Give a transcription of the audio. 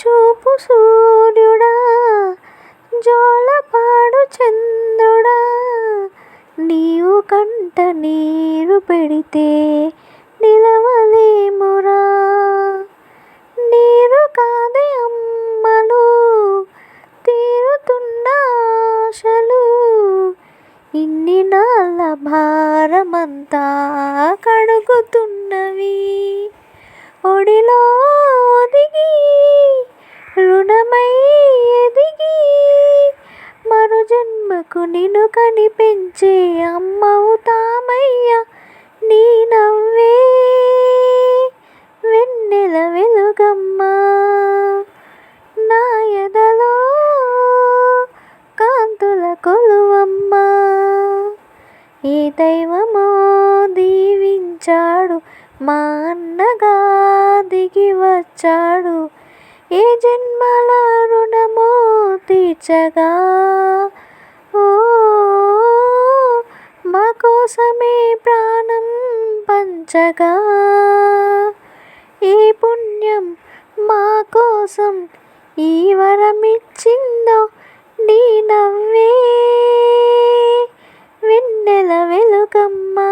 చూపు సూర్యుడా, జోలపాడు చంద్రుడా, నీవు కంట నీరు పెడితే నిలవలేమురా. నీరు కాదే అమ్మలు తీరుతున్న ఆశలు, ఇన్ని నాళ్ళ భారమంతా కడుగుతున్నవి. ఒడిలో ఒదిగి రుణమై ఎదిగి, మరు జన్మకు నిన్ను కనిపెంచే అమ్మవుతామయ్యా. నీ నవ్వే వెన్నెల వెలుగమ్మా, నా ఎదలో కాంతుల కొలువమ్మా. ఏ దైవమో దీవించాడు, మా అన్నగా దిగి వచ్చాడు. ఏ జన్మల రుణమో తీర్చగా, ఓ మా కోసమే ప్రాణం పంచగా. ఏ పుణ్యం మా కోసం ఈ వరమిచ్చిందో, నీ నవ్వే వెన్నెల వెలుగమ్మా.